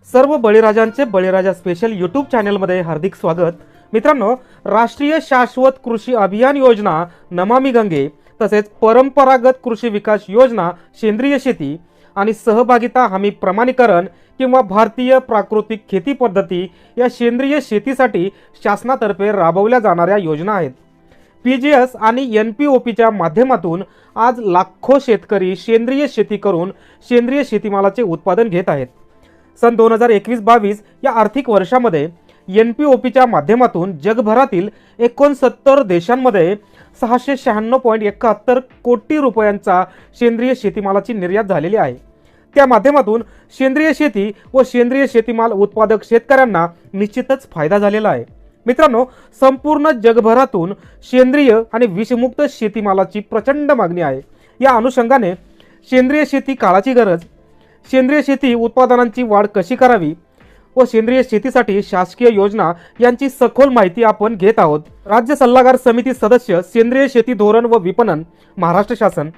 सर्व बळीराजांचे बळीराजा special YouTube चॅनलमध्ये हार्दिक स्वागत। मित्रांनो, राष्ट्रीय शाश्वत कृषी अभियान योजना नमामि गंगे तसेच परंपरागत कृषी विकास योजना सेंद्रिय शेती आणि सहभागिता हमी प्रमाणीकरण किंवा भारतीय प्राकृतिक खेती पद्धती या सेंद्रिय शेतीसाठी शासनातर्फे राबवल्या जाणाऱ्या योजना आहेत। पीजीएस आणि एनपीओपीच्या माध्यमातून आज लाखो शेतकरी सेंद्रिय शेती करून सेंद्रिय शेतीमालाचे उत्पादन घेत आहेत। सन 2021-22 या आर्थिक वर्षामध्ये एनपीओपीच्या माध्यमातून जगभरातील 69 देशांमध्ये 696.71 कोटी रुपयांचा सेंद्रिय शेतीमालाची निर्यात झालेली आहे। त्या माध्यमातून सेंद्रिय शेती व सेंद्रिय शेतीमाल उत्पादक शेतकऱ्यांना निश्चितच फायदा झालेला आहे। मित्रांनो, संपूर्ण जगभरातून सेंद्रिय आणि विषमुक्त शेतीमालाची प्रचंड मागणी आहे। या अनुषंगाने सेंद्रिय शेती काळाची गरज, सेंद्रिय शेती उत्पादनांची वाढ कशी करावी व सेंद्रिय शेतीसाठी शासकीय योजना यांची सखोल माहिती आपण घेत आहोत। राज्य सल्लागार समिती सदस्य सेंद्रिय शेती धोरण व विपणन महाराष्ट्र शासन,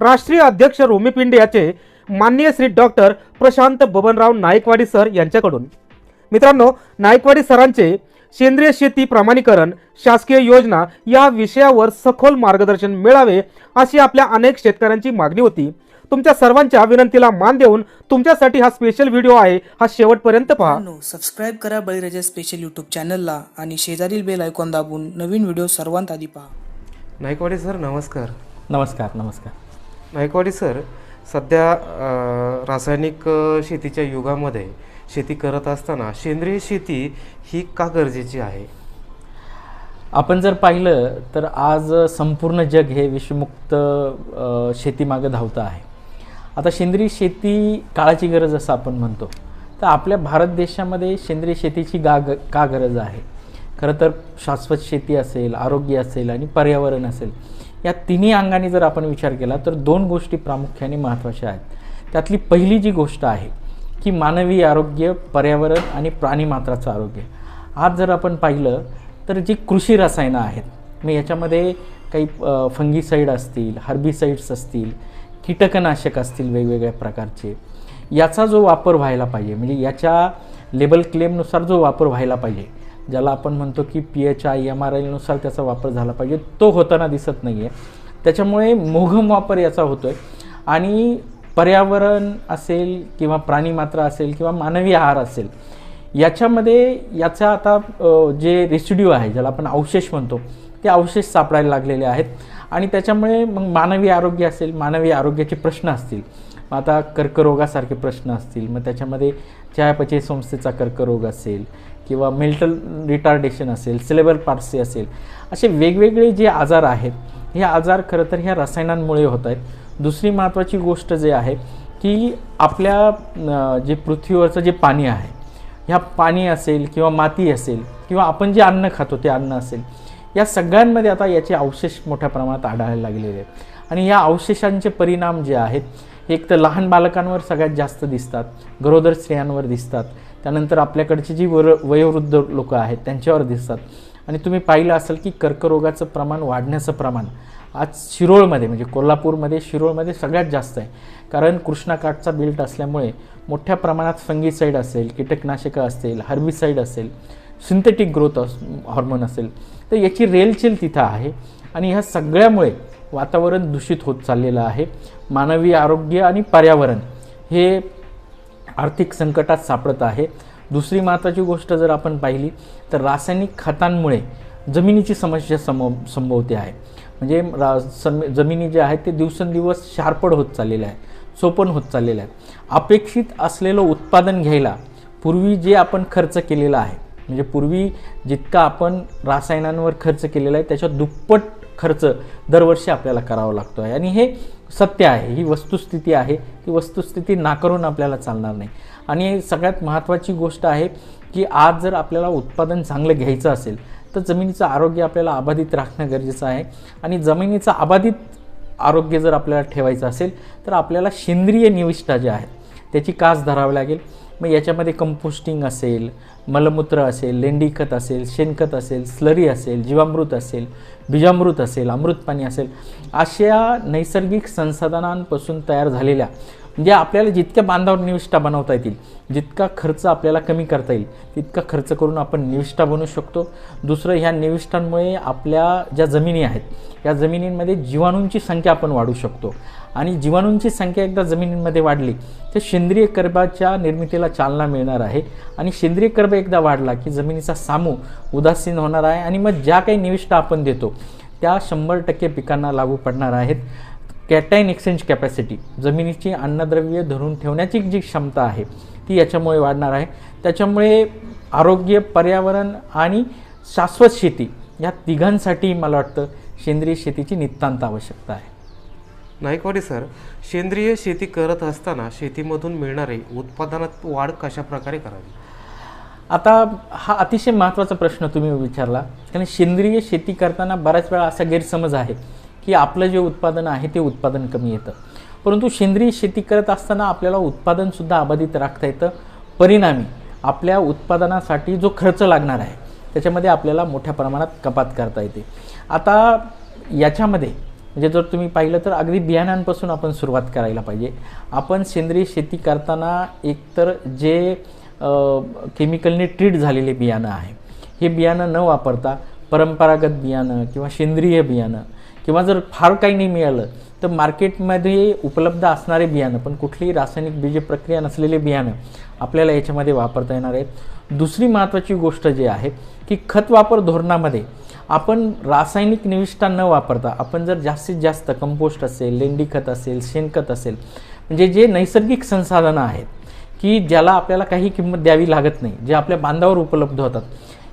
राष्ट्रीय अध्यक्ष रोमी पिंडियाचे माननीय श्री डॉक्टर प्रशांत बबनराव नाईकवाडी सर यांच्याकडून। मित्रांनो, नाईकवाडी सरांचे सेंद्रिय शेती प्रमाणीकरण शासकीय योजना या विषयावर सखोल मार्गदर्शन मिळावे अशी आपल्या अनेक शेतकऱ्यांची मागणी होती। तुमच्या सर्वांच्या विनंतीला मान देऊन तुमच्यासाठी हा स्पेशल व्हिडिओ आहे, हा शेवटपर्यंत पहा। सबस्क्राइब करा बळीराजा स्पेशल यूट्यूब चॅनलला आणि शेजारील बेल आयकॉन दाबून नवीन व्हिडिओ सर्वांत आधी पहा। नाईकवाडी सर नमस्कार। नमस्कार। नाईकवाडी सर, सध्या रासायनिक शेतीच्या युगामध्ये शेती करत असताना सेंद्रिय शेती ही का गरजेची आहे? आपण जर पाहिलं तर आज संपूर्ण जग हे विषमुक्त शेतीमागे धावतं आहे। आता सेंद्रिय शेती काळाची गरज असं आपण म्हणतो, तर आपल्या भारत देशामध्ये सेंद्रिय शेतीची का गरज आहे? खरं तर शाश्वत शेती असेल, आरोग्य असेल आणि पर्यावरण असेल, या तिन्ही अंगाने जर आपण विचार केला तर दोन गोष्टी प्रामुख्याने महत्त्वाच्या आहेत। त्यातली पहिली जी गोष्ट आहे की मानवी आरोग्य, पर्यावरण आणि प्राणीमात्राचं आरोग्य। आज जर आपण पाहिलं तर जी कृषी रसायनं आहेत, मग याच्यामध्ये काही फंगीसाईड असतील, हर्बिसाइड्स असतील, कीटकनाशक असतील वेगवेगळ्या प्रकारचे, याचा जो वापर व्हायला पाहिजे, म्हणजे याच्या लेबल क्लेमनुसार जो वापर व्हायला पाहिजे, ज्याला आपण म्हणतो की PHI MRI नुसार त्याचा वापर झाला पाहिजे, तो होताना दिसत नाही आहे। त्याच्यामुळे मोघम वापर याचा होतो आहे आणि पर्यावरण असेल किंवा प्राणीमात्रा असेल किंवा मानवी आहार असेल, याच्यामध्ये याचा आता जे रेसिड्यू आहे, ज्याला आपण अवशेष म्हणतो, ते अवशेष सापडायला लागलेले आहेत आणि त्याच्यामुळे मग मानवी आरोग्य असेल, मानवी आरोग्याचे प्रश्न असतील, आता कर्करोगासारखे प्रश्न असतील, मग त्याच्यामध्ये चयापचय संस्थेचा कर्करोग असेल किंवा मेंटल रिटार्डेशन असेल, सेरेब्रल पाल्सी असेल, असे वेगवेगळे जे आजार आहेत, हे आजार खरं तर ह्या रसायनांमुळे होत आहेत। दुसरी महत्त्वाची गोष्ट जे आहे की आपल्या जे पृथ्वीवरचं जे पाणी आहे, ह्या पाणी असेल किंवा माती असेल किंवा आपण जे अन्न खातो ते अन्न असेल, या सगळ्यांमध्ये आता याचे अवशेष मोठ्या प्रमाणात आढळायला लागलेले आहेत आणि या अवशेषांचे परिणाम जे आहेत, एक तर लहान बालकांवर सगळ्यात जास्त दिसतात, गरोदर स्त्रियांवर दिसतात, त्यानंतर आपल्याकडची जी वयोवृद्ध लोक आहेत त्यांच्यावर दिसतात आणि तुम्ही पाहिलं असेल की कर्करोगाचं प्रमाण वाढण्याचं प्रमाण आज शिरोळमध्ये, म्हणजे कोल्हापूरमध्ये, शिरोळमध्ये सगळ्यात जास्त आहे। कारण कृष्णाकाठचा बेल्ट असल्यामुळे मोठ्या प्रमाणात फंगीसाईड असेल, कीटकनाशकं असतील, हर्बिसाईड असेल, सिंथेटिक ग्रोथ हॉर्मोन असेल, तर याची रेलचेल तिथं आहे आणि ह्या सगळ्यामुळे वातावरण दूषित होत चाललेलं आहे। मानवी आरोग्य आणि पर्यावरण हे आर्थिक संकटात सापडत आहे। दुसरी महत्त्वाची गोष्ट जर आपण पाहिली तर रासायनिक खतांमुळे जमिनीची समस्या संभवते आहे। म्हणजे जमिनी जे आहेत ते दिवसेंदिवस शारपड होत चाललेलं आहे, चोपण होत चाललेलं आहे। अपेक्षित असलेलं उत्पादन घ्यायला पूर्वी जे आपण खर्च केलेला आहे, म्हणजे पूर्वी जितका आपण रासायनांवर खर्च केलेला आहे त्याच्या दुप्पट खर्च दरवर्षी आपल्याला करावा लागतो आहे आणि हे सत्य आहे, ही वस्तुस्थिती आहे। ती वस्तुस्थिती नाकारून आपल्याला चालणार नाही आणि सगळ्यात महत्त्वाची गोष्ट आहे की आज जर आपल्याला उत्पादन चांगलं घ्यायचं असेल तर जमिनीचं आरोग्य आपल्याला अबाधित राखणं गरजेचं आहे आणि जमिनीचं अबाधित आरोग्य जर आपल्याला ठेवायचं असेल तर आपल्याला सेंद्रिय निविष्ठा जे आहेत त्याची कास धरावी लागेल। मग याच्यामध्ये कंपोस्टिंग असेल, मलमूत्र असेल, लेंडी खत असेल, शेणखत असेल, स्लरी असेल, जीवामृत असेल, बीजामृत असेल, अमृत पाणी असेल, अशा नैसर्गिक संसाधनांपासून तयार झालेल्या म्हणजे आपल्याला जितक्या बांधावर निविष्ठा बनवता येतील, जितका खर्च आपल्याला कमी करता येईल तितका खर्च करून आपण निविष्ठा बनवू शकतो. दुसरं, ह्या निविष्ठांमुळे आपल्या ज्या जमिनी आहेत या जमिनींमध्ये जीवाणूंची संख्या आपण वाढवू शकतो आणि जीवाणूंची संख्या एकदा जमिनींमध्ये वाढली तर सेंद्रिय कर्बाच्या निर्मितीला चालना मिळणार आहे आणि सेंद्रिय कर्ब एकदा वाढला की जमिनीचा सामू उदासीन होणार आहे आणि मग ज्या काही निविष्ठा आपण देतो त्या 100% पिकांना लागू पडणार आहेत. कॅटायन एक्सचेंज कॅपॅसिटी, जमिनीची अन्नद्रव्य धरून ठेवण्याची जी क्षमता आहे ती याच्यामुळे वाढणार आहे. त्याच्यामुळे आरोग्य, पर्यावरण आणि शाश्वत शेती या तिघांसाठी मला वाटतं सेंद्रिय शेतीची नितांत आवश्यकता आहे. नाईकवाडी सर, सेंद्रिय शेती करत असताना शेतीमधून मिळणारे उत्पादनात वाढ कशा प्रकारे करावी? आता हा अतिशय महत्त्वाचा प्रश्न तुम्ही विचारला, कारण सेंद्रिय शेती करताना बऱ्याच वेळा असा गैरसमज आहे की आपलं जे उत्पादन आहे ते उत्पादन कमी येतं, परंतु सेंद्रिय शेती करत असताना आपल्याला उत्पादनसुद्धा अबाधित राखता येतं. परिणामी आपल्या उत्पादनासाठी जो खर्च लागणार आहे त्याच्यामध्ये आपल्याला मोठ्या प्रमाणात कपात करता येते. आता याच्यामध्ये म्हणजे जर तुम्ही पाहिलं तर अगदी बियाण्यांपासून आपण सुरुवात करायला पाहिजे. आपण सेंद्रिय शेती करताना एकतर जे केमिकलने ट्रीट झालेले बियाणं आहे हे बियाणं न वापरता परंपरागत बियाणं किंवा सेंद्रिय बियाणं किंवा जर फार काही नाही मिळालं तर मार्केटमध्ये उपलब्ध असणारे बियाणं, पण कुठलीही रासायनिक बीज प्रक्रिया नसलेले बियाणं आपल्याला याच्यामध्ये वापरता येणार आहेत. दुसरी महत्त्वाची गोष्ट जी आहे की खत वापर धोरणामध्ये आपण रासायनिक निविष्ठा न वापरता आपण जर जास्तीत जास्त कंपोस्ट असेल, लेंडी खत असेल, शेणखत असेल, म्हणजे जे नैसर्गिक संसाधनं आहेत की ज्याला आपल्याला काही किंमत द्यावी लागत नाही, जे आपल्या बांधावर उपलब्ध होतात,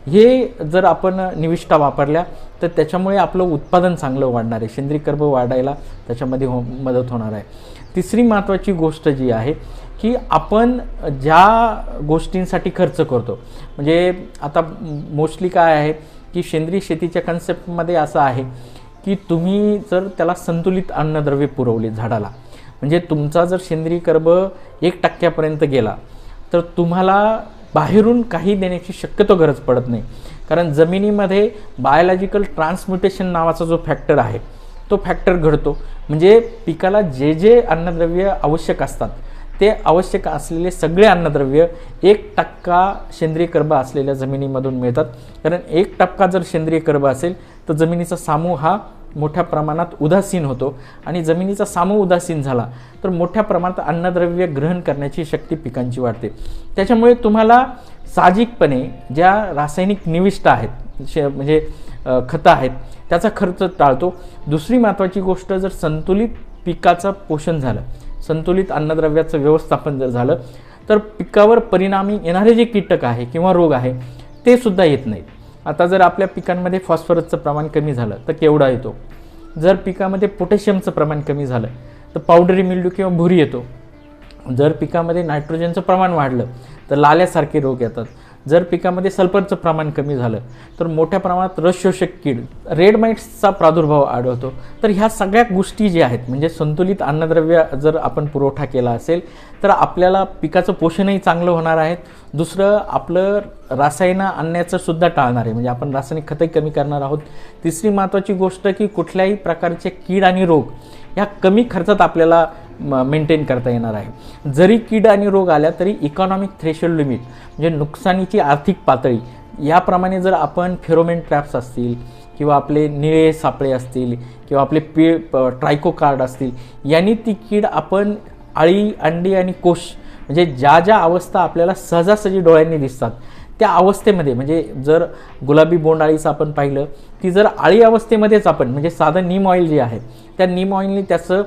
हे जर आपण निविष्ठा वापरल्या तर त्याच्यामुळे आपलं उत्पादन चांगलं वाढणार आहे, सेंद्रिय कर्ब वाढायला त्याच्यामध्ये मदत होणार आहे. तिसरी महत्त्वाची गोष्ट जी आहे की आपण ज्या गोष्टींसाठी खर्च करतो, म्हणजे आता मोस्टली काय आहे की सेंद्रिय शेतीच्या कन्सेप्टमध्ये असं आहे की तुम्ही जर त्याला संतुलित अन्नद्रव्य पुरवले झाडाला, म्हणजे तुमचा जर सेंद्रिय कर्ब 1% गेला तर तुम्हाला बाहेरून काही देण्याची शक्यतो गरज पडत नाही, कारण जमिनीमध्ये बायोलॉजिकल ट्रान्सम्युटेशन नावाचा जो फॅक्टर आहे तो फॅक्टर घडतो. म्हणजे पिकाला जे जे अन्नद्रव्य आवश्यक असतात ते आवश्यक असलेले सगळे अन्नद्रव्य 1% सेंद्रिय कर्ब असलेल्या जमिनीमधून मिळतात. कारण 1% जर सेंद्रिय कर्ब असेल तर जमिनीचा सामू हा मोठ्या प्रमाणात उदासीन होतो आणि जमिनीचा सामू उदासीन झाला तर मोठ्या प्रमाणात अन्नद्रव्य ग्रहण करण्याची शक्ती पिकांची वाढते. त्याच्यामुळे तुम्हाला साहजिकपणे ज्या रासायनिक निविष्ठा आहेत म्हणजे खतं आहेत त्याचा खर्च टाळतो. दुसरी महत्त्वाची गोष्ट, जर संतुलित पिकाचं पोषण झालं, संतुलित अन्नद्रव्याचं व्यवस्थापन जर झालं तर पिकावर परिणामी येणारे जे कीटक आहे किंवा रोग आहे ते सुद्धा येत नाहीत. आता जर आपल्या पिकांमध्ये फॉस्फरसचं प्रमाण कमी झालं तर केवडा येतो, जर पिकामध्ये पोटॅशियमचं प्रमाण कमी झालं तर पावडरी मिल्ड्यू किंवा भुरी येतो, जर पिकामध्ये नायट्रोजनचं प्रमाण वाढलं तर लाल्यासारखे रोग येतात, जर पिकामध्ये सल्फरचं प्रमाण कमी झालं तर मोठ्या प्रमाणात रस शोषक कीड, रेड माइट्सचा प्रादुर्भाव आढळतो. तर ह्या सगळ्या गोष्टी ज्या आहेत म्हणजे संतुलित अन्नद्रव्य जर आपण पुरवठा केला असेल तर आपल्याला पिकाचं पोषणही चांगलं होणार आहे. दुसरं, आपलं रासायनं आणण्याचं सुद्धा टाळणार आहे, म्हणजे आपण रासायनिक खतही कमी करणार आहोत. तिसरी महत्त्वाची गोष्ट की कुठल्याही प्रकारचे कीड आणि रोग ह्या कमी खर्चात आपल्याला मेंटेन करता येणार आहे. जरी कीड आणि रोग आल्या तरी इकॉनॉमिक थ्रेशोल्ड लिमिट म्हणजे नुकसानीची आर्थिक पातळी याप्रमाणे जर आपण फेरोमेन ट्रॅप्स असतील किंवा आपले निळे सापळे असतील किंवा आपले ट्रायको कार्ड असतील यांनी ती कीड आपण अळी, अंडी आणि कोश म्हणजे ज्या ज्या अवस्था आपल्याला सहजासहजी डोळ्यांनी दिसतात त्या अवस्थेमध्ये, म्हणजे जर गुलाबी बोंडअळीचं आपण पाहिलं ती जर अळी अवस्थेमध्येच आपण म्हणजे साधं नीम ऑइल जे आहे त्या नीम ऑइलने त्याचं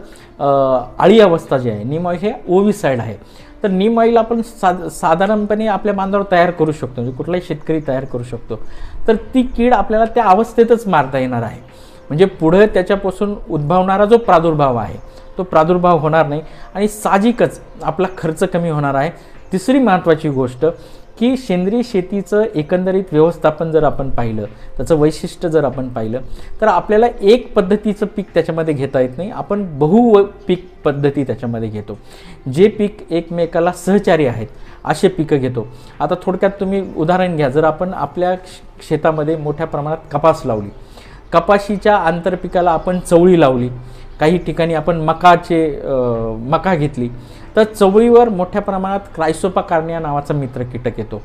अळी अवस्था जी आहे, नीम ऑइल हे ओव्हिसाइड आहे, तर नीम ऑइल आपण साधारणपणे आपल्या बांधावर तयार करू शकतो, म्हणजे कुठलाही शेतकरी तयार करू शकतो. तर ती कीड आपल्याला त्या अवस्थेतच मारता येणार आहे, म्हणजे पुढे त्याच्यापासून उद्भवणारा जो प्रादुर्भाव आहे तो प्रादुर्भाव होणार नाही आणि साहजिकच आपला खर्च कमी होणार आहे. तिसरी महत्त्वाची गोष्ट की सेंद्रिय शेतीचं एकंदरीत व्यवस्थापन जर आपण पाहिलं, त्याचं वैशिष्ट्य जर आपण पाहिलं तर आपल्याला एक पद्धतीचं पीक त्याच्यामध्ये घेता येत नाही, आपण पीक पद्धती त्याच्यामध्ये घेतो. जे पीक एकमेकाला सहचारी आहेत असे पिकं घेतो. आता थोडक्यात तुम्ही उदाहरण घ्या, जर आपण आपल्या शेतामध्ये मोठ्या प्रमाणात कपास लावली, कपाशीच्या आंतरपिकाला आपण चवळी लावली, काही ठिकाणी आपण मका घेतली, तर चवळीवर मोठ्या प्रमाणात क्रायसोपा कार्निया नावाचा मित्र कीटक येतो,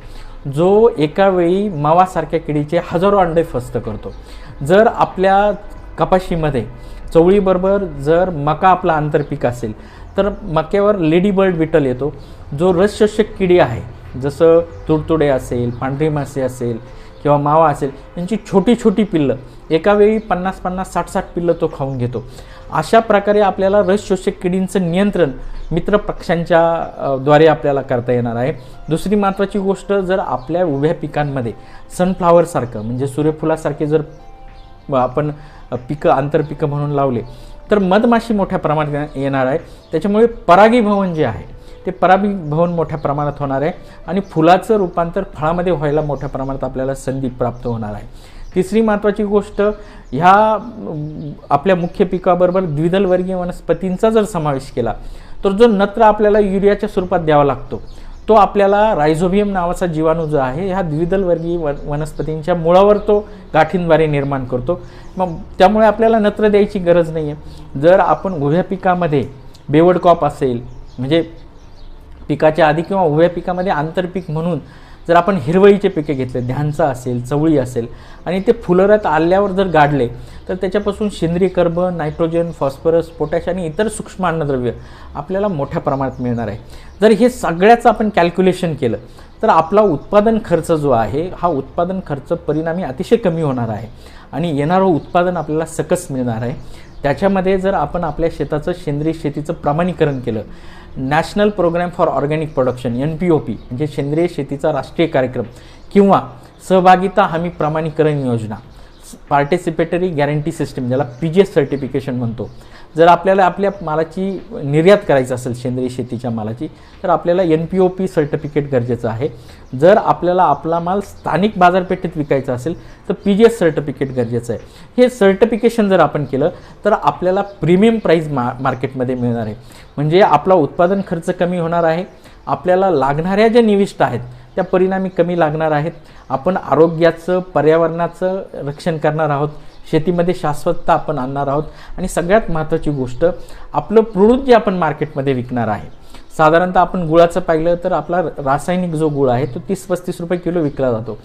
जो एका वेळी मावासारख्या किडीचे हजारो अंडे फस्त करतो. जर आपल्या कपाशीमध्ये चवळीबरोबर जर मका आपला आंतरपीक असेल तर मक्यावर लेडी बर्ड बिटल येतो, जो रसशोषक किडी आहे, जसं तुडतुडे असेल, पांढरी मासे असेल किंवा मावा असेल, यांची छोटी छोटी पिल्लं एका वेळी 50-50, 60-60 पिल्लं तो खाऊन घेतो. अशा प्रकारे आपल्याला रसशोषक किडींचं नियंत्रण मित्र पक्ष्यांच्या द्वारे आपल्याला करता येणार आहे. दुसरी महत्त्वाची गोष्ट, जर आपल्या उभ्या पिकांमध्ये सनफ्लावरसारखं म्हणजे सूर्यफुलासारखे जर आपण पिकं आंतरपिकं म्हणून लावले तर मधमाशी मोठ्या प्रमाणात येणार आहे. त्याच्यामुळे परागीभवन जे आहे ते परागीभवन मोठ्या प्रमाणात होणार आहे आणि फुलाचं रूपांतर फळामध्ये व्हायला मोठ्या प्रमाणात आपल्याला संधी प्राप्त होणार आहे. तिसरी महत्त्वाची गोष्ट, ह्या आपल्या मुख्य पिकाबरोबर द्विदल वर्गीय वनस्पतींचा जर समावेश केला तर जो नत्र आपल्याला युरियाच्या स्वरूपात द्यावा लागतो तो आपल्याला रायझोबियम नावाचा जीवाणू जो आहे ह्या द्विदल वर्गीय वनस्पतींच्या मुळावर तो गाठींद्वारे निर्माण करतो. मग त्यामुळे आपल्याला नत्र द्यायची गरज नाही आहे. जर आपण उभ्या पिकामध्ये बेवड क्रॉप असेल म्हणजे पिकाच्या आधी किंवा उभ्या पिकामध्ये आंतरपीक म्हणून जर आपण हिरवळीचे पिके घेतले, ध्यानचा असेल, चवळी असेल आणि ते फुलरत आल्यावर जर गाडले तर त्याच्यापासून सेंद्रिय कर्ब, नायट्रोजन, फॉस्फरस, पोटॅश आणि इतर सूक्ष्म अन्नद्रव्य आपल्याला मोठ्या प्रमाणात मिळणार आहे. जर हे सगळ्याचं आपण कॅल्क्युलेशन केलं तर आपला उत्पादन खर्च जो आहे हा उत्पादन खर्च परिणामी अतिशय कमी होणार आहे आणि येणारं उत्पादन आपल्याला सकस मिळणार आहे. त्याच्यामध्ये जर आपण आपल्या शेताचं सेंद्रिय शेतीचं प्रमाणीकरण केलं, national programme for organic production NPOP म्हणजे सेंद्रिय शेतीचा राष्ट्रीय कार्यक्रम किंवा सहभागिता हमी प्रमाणीकरण योजना, पार्टिसिपेटरी गॅरंटी सिस्टीम ज्याला PGS सर्टिफिकेशन म्हणतो, जर आपल्याला आपल्या मालाची निर्यात करायची असेल सेंद्रिय शेतीच्या मालाची तर आपल्याला NPOP सर्टिफिकेट गरजेचं आहे. जर आपल्याला आपला माल स्थानिक बाजारपेठेत विकायचा असेल तर PGS सर्टिफिकेट गरजेचं आहे. हे सर्टिफिकेशन जर आपण केलं तर आपल्याला प्रीमियम प्राईस मार्केटमध्ये मिळणार आहे. म्हणजे आपला उत्पादन खर्च कमी होणार आहे, आपल्याला लागणाऱ्या ज्या निविष्ट आहेत त्या परिणामी कमी लागणार आहेत, आपण आरोग्याचं, पर्यावरणाचं रक्षण करणार आहोत, शेतीमध्ये शाश्वतता आपण आणणार आहोत आणि सगळ्यात महत्त्वाची गोष्ट, आपलं प्रोडक्ट जे आपण मार्केटमध्ये विकणार आहे, साधारणतः आपण गुळाचं पाहिलं तर आपला रासायनिक जो गुळ आहे तो 30-35 रुपये किलो विकला जातो.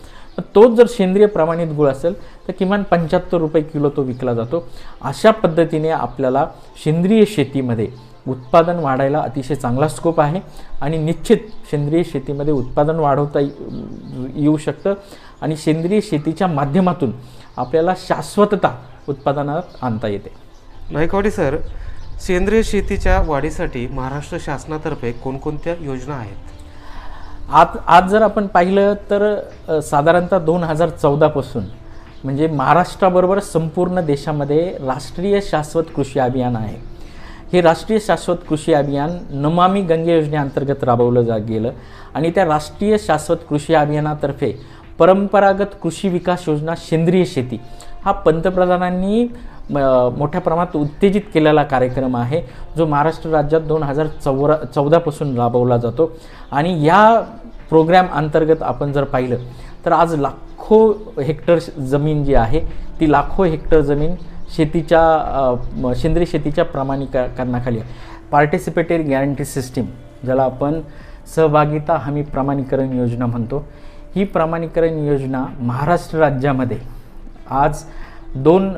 तोच जर सेंद्रिय प्रमाणित गुळ असेल तर किमान 75 रुपये किलो तो विकला जातो. अशा पद्धतीने आपल्याला सेंद्रिय शेतीमध्ये उत्पादन वाढायला अतिशय चांगला स्कोप आहे आणि निश्चित सेंद्रिय शेतीमध्ये उत्पादन वाढवता येऊ शकतं आणि सेंद्रिय शेतीच्या माध्यमातून आपल्याला शाश्वतता उत्पादनात आणता येते. नायकवाडी सर, सेंद्रिय शेतीच्या वाढीसाठी महाराष्ट्र शासनातर्फे कोणकोणत्या योजना आहेत? आज जर आपण पाहिलं तर साधारणतः 2014 पासून म्हणजे महाराष्ट्राबरोबर संपूर्ण देशामध्ये राष्ट्रीय शाश्वत कृषी अभियान आहे. हे राष्ट्रीय शाश्वत कृषी अभियान नमामि गंगे योजनेअंतर्गत राबवलं गेलं आणि त्या राष्ट्रीय शाश्वत कृषी अभियानातर्फे परंपरागत कृषी विकास योजना सेंद्रिय शेती हा पंतप्रधानांनी मोठ्या प्रमाणात उत्तेजित केलेला कार्यक्रम आहे, जो महाराष्ट्र राज्यात 2014 पासून राबवला जातो. आणि या प्रोग्रॅम अंतर्गत आपण जर पाहिलं तर आज लाखो हेक्टर जमीन जी आहे ती लाखो हेक्टर जमीन शेतीच्या सेंद्रिय शेतीच्या प्रमाणीकरणाखाली पार्टिसिपेटरी गॅरंटी सिस्टीम ज्याला आपण सहभागिता हमी प्रमाणीकरण योजना म्हणतो, ही प्रमाणीकरण योजना महाराष्ट्र राज्यामध्ये आज 2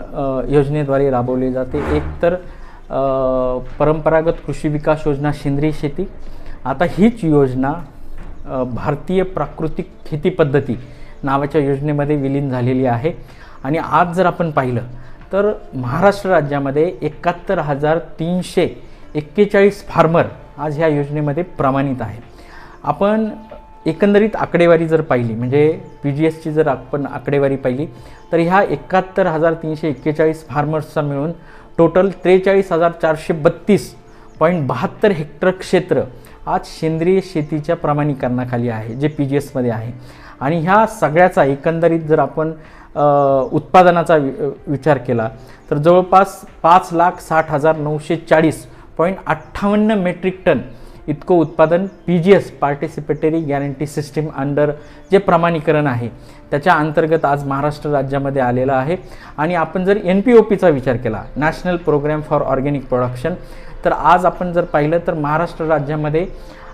योजनेद्वारे राबवली जाते. एक तर परंपरागत कृषी विकास योजना सेंद्रिय शेती. आता हीच योजना भारतीय प्राकृतिक खेती पद्धती नावाच्या योजनेमध्ये विलीन झालेली आहे आणि आज जर आपण पाहिलं तर महाराष्ट्र राज्यामध्ये 71,341 फार्मर आज ह्या योजनेमध्ये प्रमाणित आहेत. आपण एकंदरीत आकडेवारी जर पाहिली म्हणजे PGSची जर आपण आकडेवारी पाहिली तर ह्या 71,341 फार्मर्सचा मिळून टोटल 43,432.72 हेक्टर क्षेत्र आज सेंद्रिय शेतीच्या प्रमाणीकरणाखाली आहे, जे PGSमध्ये आहे. आणि ह्या सगळ्याचा एकंदरीत जर आपण उत्पादनाचा विचार केला तर जवळपास 5,60,940.58 मेट्रिक टन इतकं उत्पादन PGS participatory guarantee system under जे प्रमाणीकरण आहे त्याच्या अंतर्गत आज महाराष्ट्र राज्यामध्ये आलेलं आहे. आणि आपण जर NPOPचा विचार केला, national programme for organic production, तर आज आपण जर पाहिलं तर महाराष्ट्र राज्यामध्ये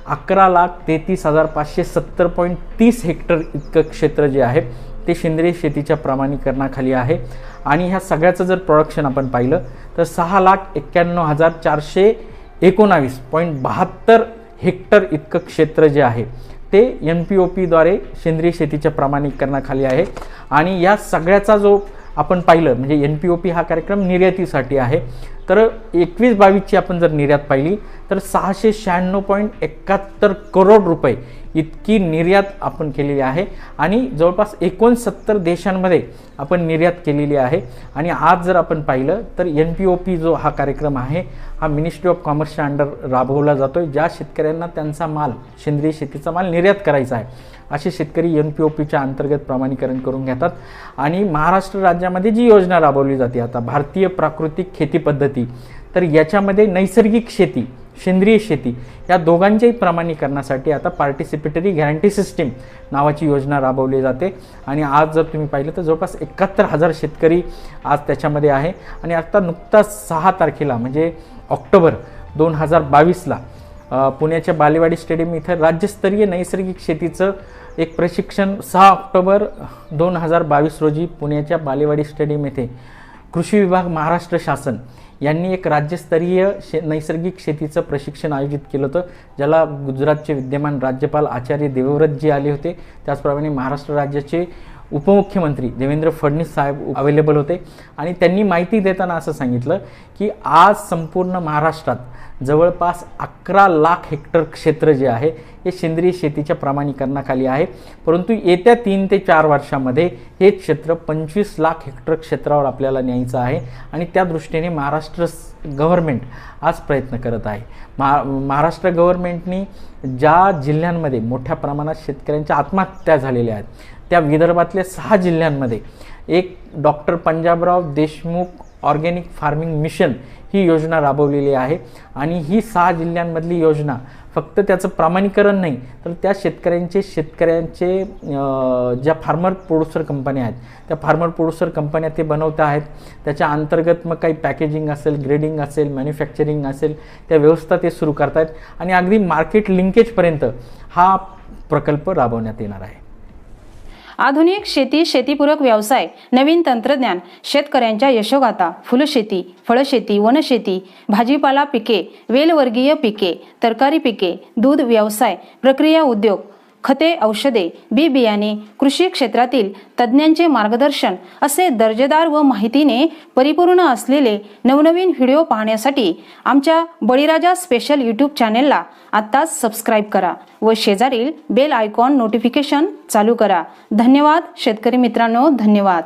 11,33,570.30 हेक्टर इतकं क्षेत्र जे आहे ते सेंद्रिय शेतीच्या प्रमाणीकरणाखाली आहे. आणि ह्या सगळ्याचं जर प्रोडक्शन आपण पाहिलं तर 6,91,419.72 हेक्टर इतकं क्षेत्र जे आहे ते NPOPद्वारे सेंद्रिय शेतीच्या प्रमाणीकरणाखाली आहे. आणि या सगळ्याचा जो आपण पाहिलं म्हणजे NPOP हा कार्यक्रम निर्यातीसाठी आहे. तर 21-22ची आपण जर निर्यात पाहिली तर 696.71 करोड रुपये इतकी निर्यात आपण केलेली आहे. आणि जवळपास 69 देशांमध्ये आपण निर्यात केलेली आहे. आणि आज जर आपण पाहिलं तर NPOP जो हा कार्यक्रम आहे हा मिनिस्ट्री ऑफ कॉमर्सच्या अंडर राबवला जातो आहे. ज्या शेतकऱ्यांना त्यांचा माल सेंद्रिय शेतीचा माल निर्यात करायचा आहे असे शेतकरी NPOPच्या अंतर्गत प्रमाणीकरण करून घेतात. आणि महाराष्ट्र राज्यामध्ये जी योजना राबवली जाते आता भारतीय प्राकृतिक खेती पद्धती, तर याच्यामध्ये नैसर्गिक शेती, सेंद्रिय शेती या दोघांच्याही प्रमाणीकरणासाठी आता पार्टिसिपेटरी गॅरंटी सिस्टीम नावाची योजना राबवली जाते. आणि आज जर तुम्ही पाहिलं तर जवळपास 71,000 शेतकरी आज त्याच्यामध्ये आहे. आणि आता नुकताच 6 तारखेला म्हणजे ऑक्टोबर 2022ला पुण्याच्या बालेवाडी स्टेडियम इथं राज्यस्तरीय नैसर्गिक शेतीचं एक प्रशिक्षण 6 ऑक्टोबर 2022 रोजी पुण्याच्या बालेवाडी स्टेडियम येथे कृषी विभाग महाराष्ट्र शासन यांनी एक राज्यस्तरीय नैसर्गिक शेतीचं प्रशिक्षण आयोजित केलं होतं, ज्याला गुजरातचे विद्यमान राज्यपाल आचार्य देवव्रतजी आले होते. त्याचप्रमाणे महाराष्ट्र राज्याचे उपमुख्यमंत्री देवेंद्र फडणवीस साहेब अवेलेबल होते. आणि त्यांनी माहिती देताना असं सांगितलं की आज संपूर्ण महाराष्ट्रात जवळपास 11 लाख हेक्टर क्षेत्र जे आहे हे सेंद्रिय शेतीच्या प्रमाणीकरणाखाली आहे. परंतु येत्या 3 ते 4 वर्षामध्ये हे क्षेत्र 25 लाख हेक्टर क्षेत्रावर आपल्याला न्यायचं आहे. आणि त्या दृष्टीने महाराष्ट्र गव्हर्नमेंट आज प्रयत्न करत आहे. महाराष्ट्र गव्हर्नमेंटनी ज्या जिल्ह्यांमध्ये मोठ्या प्रमाणात शेतकऱ्यांच्या आत्महत्या झालेल्या आहेत त्या विदर्भातल्या 6 जिल्ह्यांमध्ये एक doctor Panjabrao Deshmukh organic farming mission ही योजना राबवलेली आहे. आणि ही 6 जिल्ह्यांमधली योजना फक्त त्याचं प्रमाणीकरण नाही तर त्या शेतकऱ्यांचे ज्या फार्मर प्रोड्युसर कंपन्या आहेत त्या फार्मर प्रोड्युसर कंपन्या ते बनवत आहेत. त्याच्या अंतर्गत मग काही पॅकेजिंग असेल, ग्रेडिंग असेल, मॅन्युफॅक्चरिंग असेल त्या व्यवस्था ते सुरू करत आहेत. आणि अगदी मार्केट लिंकेजपर्यंत हा प्रकल्प राबवण्यात येणार आहे. आधुनिक शेती, शेतीपूरक व्यवसाय, नवीन तंत्रज्ञान, शेतकऱ्यांच्या यशोगाथा, फुलशेती, फळशेती, वनशेती, भाजीपाला पिके, वेलवर्गीय पिके, तरकारी पिके, दूध व्यवसाय, प्रक्रिया उद्योग, खते, औषधे, बी बियाणे, कृषी क्षेत्रातील तज्ज्ञांचे मार्गदर्शन असे दर्जेदार व माहितीने परिपूर्ण असलेले नवनवीन व्हिडिओ पाहण्यासाठी आमच्या बळीराजा स्पेशल यूट्यूब चॅनेलला आत्ताच सबस्क्राईब करा व शेजारील बेल आयकॉन नोटिफिकेशन चालू करा. धन्यवाद शेतकरी मित्रांनो, धन्यवाद.